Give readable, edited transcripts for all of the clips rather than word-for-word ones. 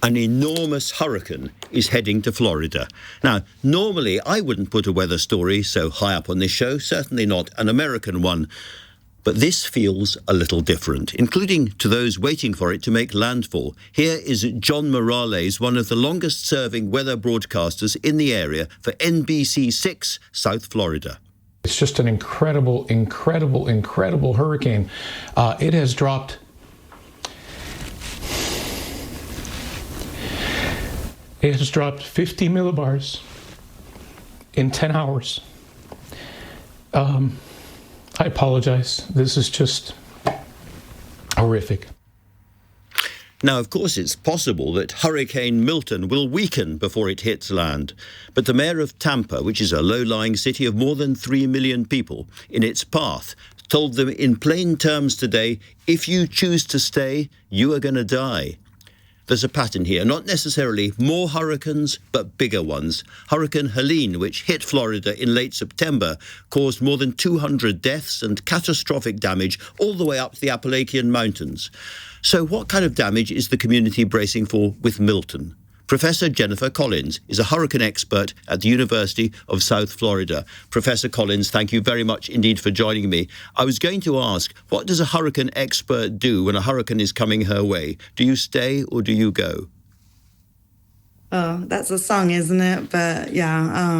An enormous hurricane is heading to Florida. Now, normally I wouldn't put a weather story so high up on this show, certainly not an American one. But this feels a little different, including to those waiting for it to make landfall. Here is John Morales, one of the longest-serving weather broadcasters in the area for NBC 6, South Florida. It's just an incredible, incredible, incredible hurricane. It has dropped... It has dropped 50 millibars in 10 hours. I apologize. This is just horrific. Now, of course, it's possible that Hurricane Milton will weaken before it hits land. But the mayor of Tampa, which is a low-lying city of more than 3 million people, in its path, told them in plain terms today, if you choose to stay, you are going to die. There's a pattern here, not necessarily more hurricanes, but bigger ones. Hurricane Helene, which hit Florida in late September, caused more than 200 deaths and catastrophic damage all the way up to the Appalachian Mountains. So what kind of damage is the community bracing for with Milton? Professor Jennifer Collins is a hurricane expert at the University of South Florida. Professor Collins, thank you very much indeed for joining me. I was going to ask, what does a hurricane expert do when a hurricane is coming her way? Do you stay or do you go? Oh, that's a song, isn't it? But yeah,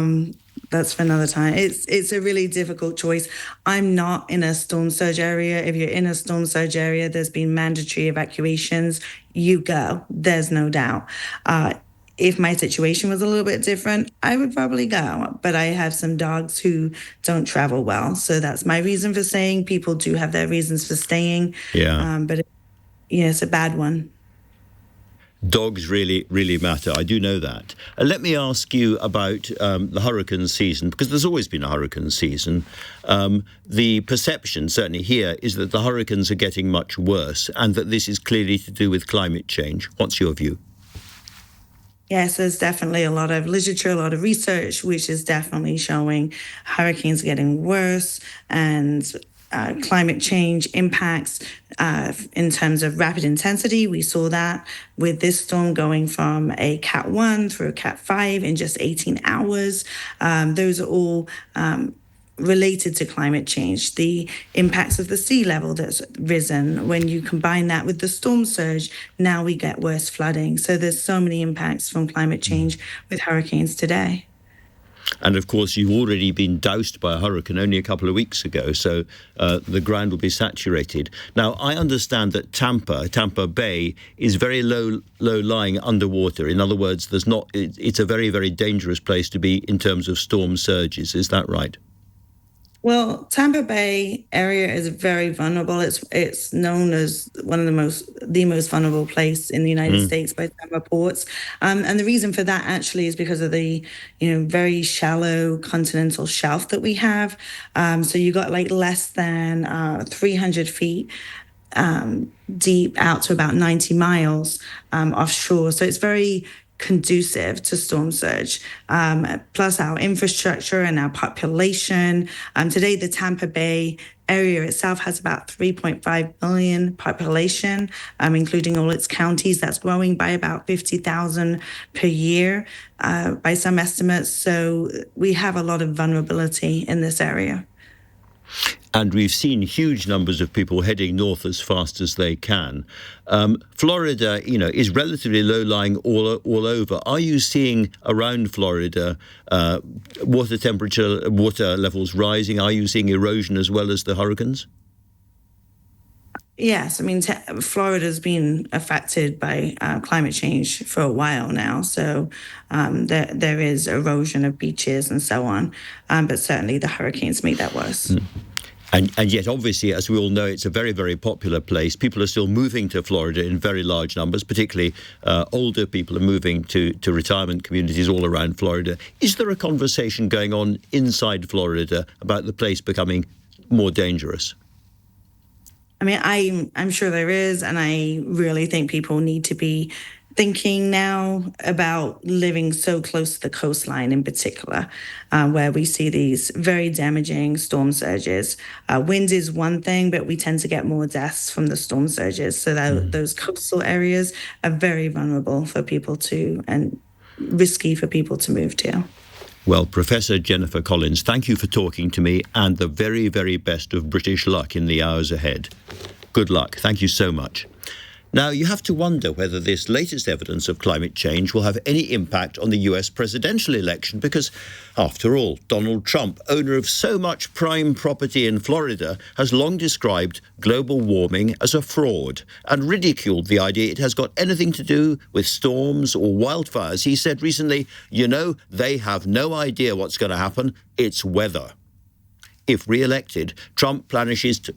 that's for another time. It's a really difficult choice. I'm not in a storm surge area. If you're in a storm surge area, there's been mandatory evacuations. You go. There's no doubt. If my situation was a little bit different, I would probably go. But I have some dogs who don't travel well. So that's my reason for staying. People do have their reasons for staying. Yeah. But it's a bad one. Dogs really, really matter. I do know that. Let me ask you about the hurricane season, because there's always been a hurricane season. The perception, certainly here, is that the hurricanes are getting much worse and that this is clearly to do with climate change. What's your view? Yes, there's definitely a lot of literature, a lot of research, which is definitely showing hurricanes getting worse and climate change impacts in terms of rapid intensity. We saw that with this storm going from a Cat 1 through a Cat 5 in just 18 hours. Those are all related to climate change. The impacts of the sea level that's risen, when you combine that with the storm surge, now we get worse flooding. So there's so many impacts from climate change with hurricanes today. And of course, you've already been doused by a hurricane only a couple of weeks ago, so the ground will be saturated. Now, I understand that Tampa Bay is very low-lying underwater. In other words, it's a very, very dangerous place to be in terms of storm surges. Is that right? Well, Tampa Bay area is very vulnerable. It's known as one of the most vulnerable place in the United States by Tampa ports. And the reason for that actually is because of the, very shallow continental shelf that we have. So you got like less than 300 feet deep out to about 90 miles offshore. So it's very conducive to storm surge, plus our infrastructure and our population. Today, the Tampa Bay area itself has about 3.5 million population, including all its counties. That's growing by about 50,000 per year by some estimates. So we have a lot of vulnerability in this area. And we've seen huge numbers of people heading north as fast as they can. Florida, is relatively low-lying all over. Are you seeing around Florida water levels rising? Are you seeing erosion as well as the hurricanes? Yes, Florida's been affected by climate change for a while now, so there is erosion of beaches and so on, but certainly the hurricanes make that worse. And yet, obviously, as we all know, it's a very, very popular place. People are still moving to Florida in very large numbers, particularly older people are moving to retirement communities all around Florida. Is there a conversation going on inside Florida about the place becoming more dangerous? I'm sure there is, and I really think people need to be thinking now about living so close to the coastline in particular, where we see these very damaging storm surges. Wind is one thing, but we tend to get more deaths from the storm surges. So that those coastal areas are very vulnerable for people to, and risky for people to move to. Well, Professor Jennifer Collins, thank you for talking to me, and the very, very best of British luck in the hours ahead. Good luck. Thank you so much. Now, you have to wonder whether this latest evidence of climate change will have any impact on the US presidential election because, after all, Donald Trump, owner of so much prime property in Florida, has long described global warming as a fraud and ridiculed the idea it has got anything to do with storms or wildfires. He said recently, they have no idea what's going to happen. It's weather. If re-elected, Trump plans to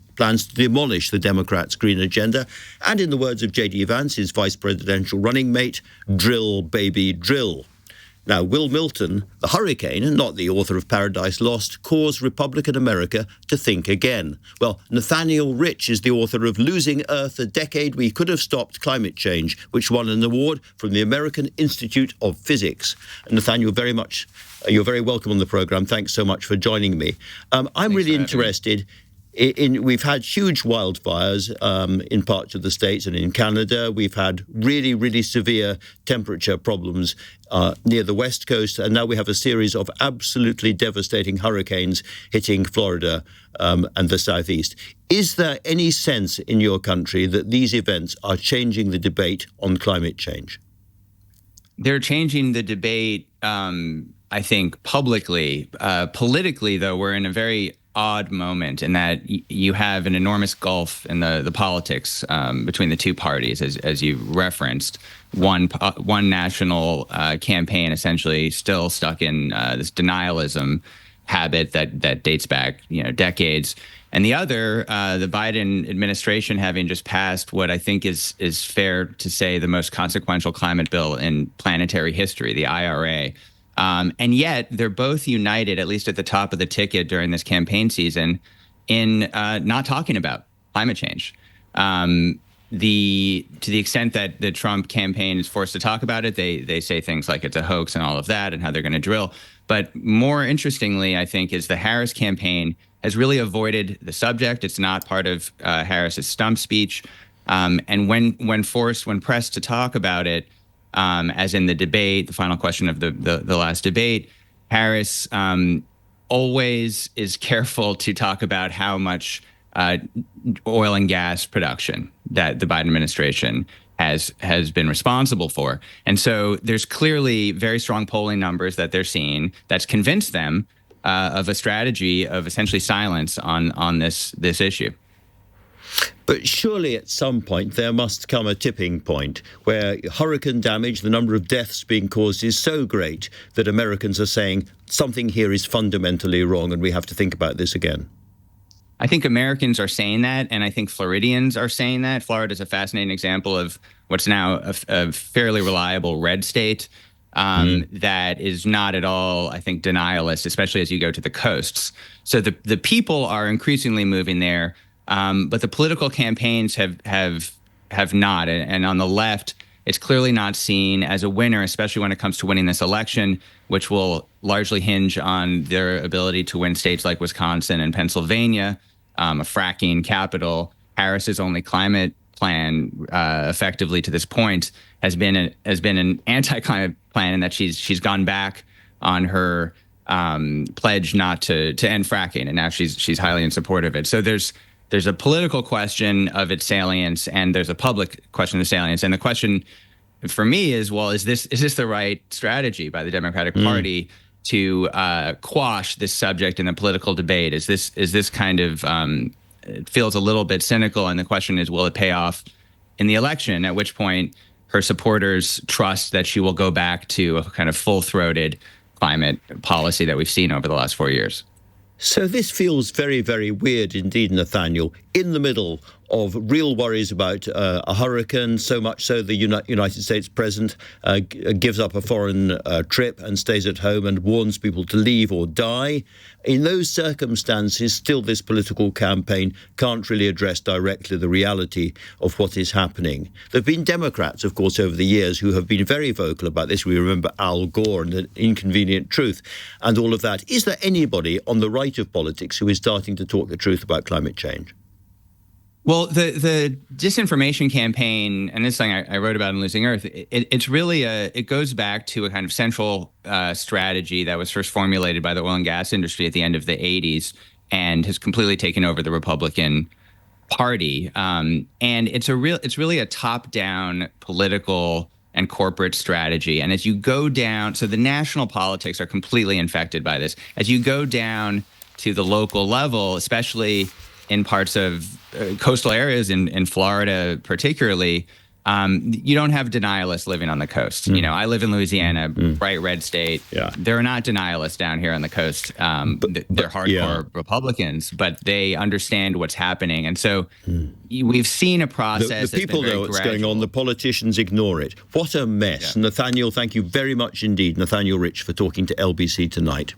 demolish the Democrats' green agenda and, in the words of J.D. Vance, his vice presidential running mate, drill, baby, drill. Now, will Milton, the hurricane, and not the author of Paradise Lost, cause Republican America to think again? Well, Nathaniel Rich is the author of Losing Earth, a Decade We Could Have Stopped Climate Change, which won an award from the American Institute of Physics. And Nathaniel, you're very welcome on the programme. Thanks so much for joining me. I'm really interested we've had huge wildfires in parts of the States and in Canada. We've had really, really severe temperature problems near the West Coast. And now we have a series of absolutely devastating hurricanes hitting Florida and the Southeast. Is there any sense in your country that these events are changing the debate on climate change? They're changing the debate, I think, publicly. Politically, though, we're in a very odd moment in that you have an enormous gulf in the politics between the two parties, as you referenced. One national campaign essentially still stuck in this denialism habit that dates back decades, and the other, the Biden administration, having just passed what I think is fair to say the most consequential climate bill in planetary history, the IRA. And yet they're both united, at least at the top of the ticket during this campaign season, in not talking about climate change. To the extent that the Trump campaign is forced to talk about it, they say things like it's a hoax and all of that and how they're going to drill. But more interestingly, I think, is the Harris campaign has really avoided the subject. It's not part of Harris's stump speech. And when pressed to talk about it, as in the debate, the final question of the last debate, Harris always is careful to talk about how much oil and gas production that the Biden administration has been responsible for. And so there's clearly very strong polling numbers that they're seeing that's convinced them of a strategy of essentially silence on this issue. But surely at some point there must come a tipping point where hurricane damage, the number of deaths being caused is so great that Americans are saying something here is fundamentally wrong and we have to think about this again. I think Americans are saying that, and I think Floridians are saying that. Florida is a fascinating example of what's now a fairly reliable red state that is not at all, I think, denialist, especially as you go to the coasts. So the people are increasingly moving there. But the political campaigns have not. And on the left, it's clearly not seen as a winner, especially when it comes to winning this election, which will largely hinge on their ability to win states like Wisconsin and Pennsylvania, a fracking capital. Harris's only climate plan, effectively to this point, has been an anti-climate plan in that she's gone back on her pledge not to end fracking, and now she's highly in support of it. So there's a political question of its salience, and there's a public question of salience. And the question for me is, well, is this the right strategy by the Democratic Party to quash this subject in the political debate? Is this kind of it feels a little bit cynical, and the question is, will it pay off in the election? At which point, her supporters trust that she will go back to a kind of full-throated climate policy that we've seen over the last 4 years. So this feels very, very weird indeed, Nathaniel, in the middle of real worries about a hurricane, so much so the United States president gives up a foreign trip and stays at home and warns people to leave or die. In those circumstances, still this political campaign can't really address directly the reality of what is happening. There have been Democrats, of course, over the years who have been very vocal about this. We remember Al Gore and The Inconvenient Truth and all of that. Is there anybody on the right of politics who is starting to talk the truth about climate change? Well, the disinformation campaign, and this thing I wrote about in Losing Earth, it's really it goes back to a kind of central strategy that was first formulated by the oil and gas industry at the end of the 80s and has completely taken over the Republican Party. And it's really a top-down political and corporate strategy. And as you go down, so the national politics are completely infected by this. As you go down to the local level, especially in parts of coastal areas in Florida particularly, you don't have denialists living on the coast. You know, I live in Louisiana, bright red state. Yeah. There are not denialists down here on the coast. They're hardcore Republicans, but they understand what's happening. And so we've seen a process. The people know what's going on. The politicians ignore it. What a mess. Yeah. Nathaniel, thank you very much indeed. Nathaniel Rich for talking to LBC tonight.